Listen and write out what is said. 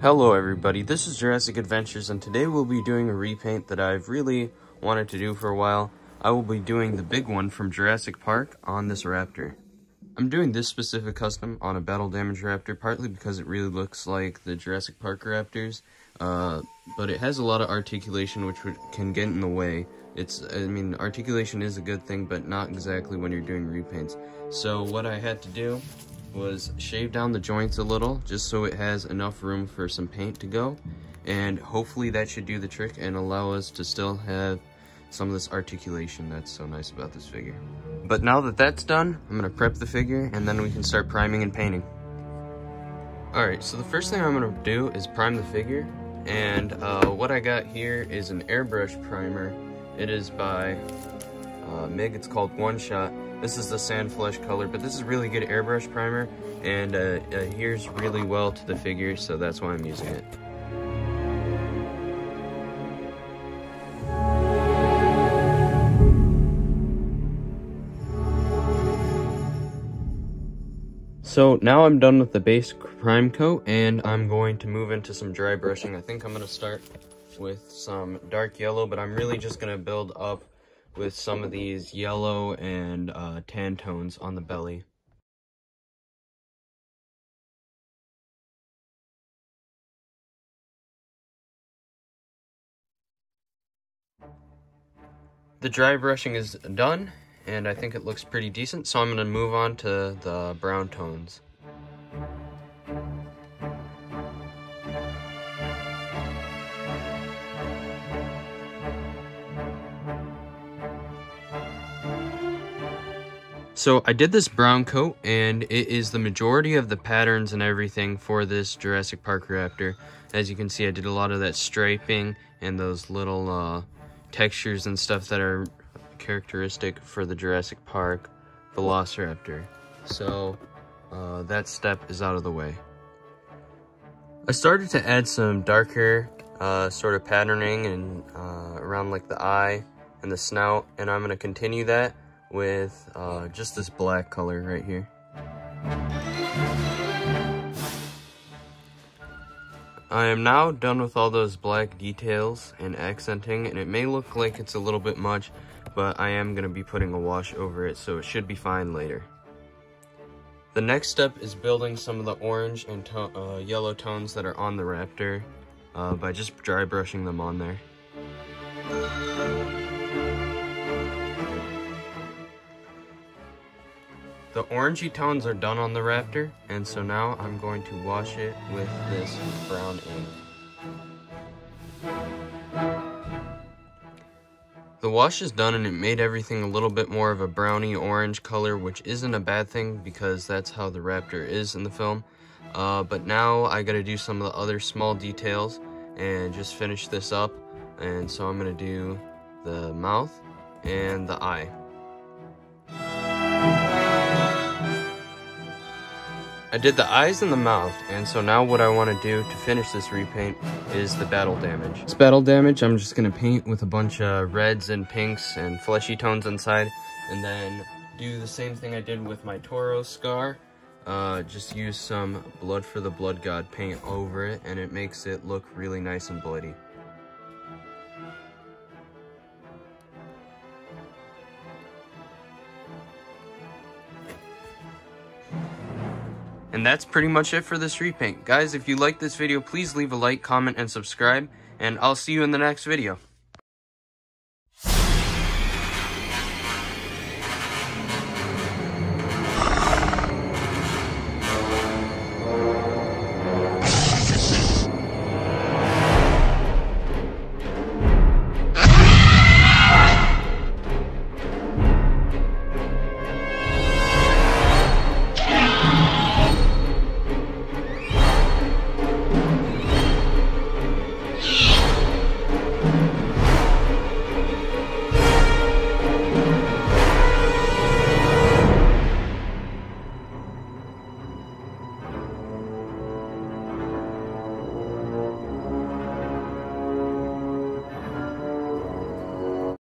Hello everybody, this is Jurassic Adventures, and today we'll be doing a repaint that I've really wanted to do for a while. I will be doing the big one from Jurassic Park on this Raptor. I'm doing this specific custom on a battle damage Raptor, partly because it really looks like the Jurassic Park Raptors, but it has a lot of articulation which can get in the way. Articulation is a good thing, but not exactly when you're doing repaints. So what I had to do was shave down the joints a little, just so it has enough room for some paint to go, and hopefully that should do the trick and allow us to still have some of this articulation that's so nice about this figure. But now that that's done, I'm going to prep the figure and then we can start priming and painting. Alright, so the first thing I'm going to do is prime the figure, and what I got here is an Airbrush Primer. It is by MIG, it's called One Shot. This is the sand flesh color, but this is really good airbrush primer, and adheres really well to the figure, so that's why I'm using it. So now I'm done with the base prime coat, and I'm going to move into some dry brushing. I think I'm going to start with some dark yellow, but I'm really just going to build up with some of these yellow and tan tones on the belly. The dry brushing is done, and I think it looks pretty decent, so I'm going to move on to the brown tones. So I did this brown coat, and it is the majority of the patterns and everything for this Jurassic Park Raptor. As you can see, I did a lot of that striping and those little textures and stuff that are characteristic for the Jurassic Park Velociraptor. So that step is out of the way. I started to add some darker sort of patterning and around like the eye and the snout, and I'm going to continue that with just this black color right here. I am now done with all those black details and accenting, and it may look like it's a little bit much, but I am going to be putting a wash over it, so it should be fine later. The next step is building some of the orange and yellow tones that are on the Raptor by just dry brushing them on there. The orangey tones are done on the Raptor, and so now I'm going to wash it with this brown ink. The wash is done, and it made everything a little bit more of a browny orange color, which isn't a bad thing because that's how the Raptor is in the film. But now I gotta do some of the other small details and just finish this up, and so I'm gonna do the mouth and the eye. I did the eyes and the mouth, and so now what I want to do to finish this repaint is the battle damage. This battle damage, I'm just going to paint with a bunch of reds and pinks and fleshy tones inside, and then do the same thing I did with my Toro scar. Just use some Blood for the Blood God paint over it, and it makes it look really nice and bloody. And that's pretty much it for this repaint. Guys, if you like this video, please leave a like, comment, and subscribe, and I'll see you in the next video.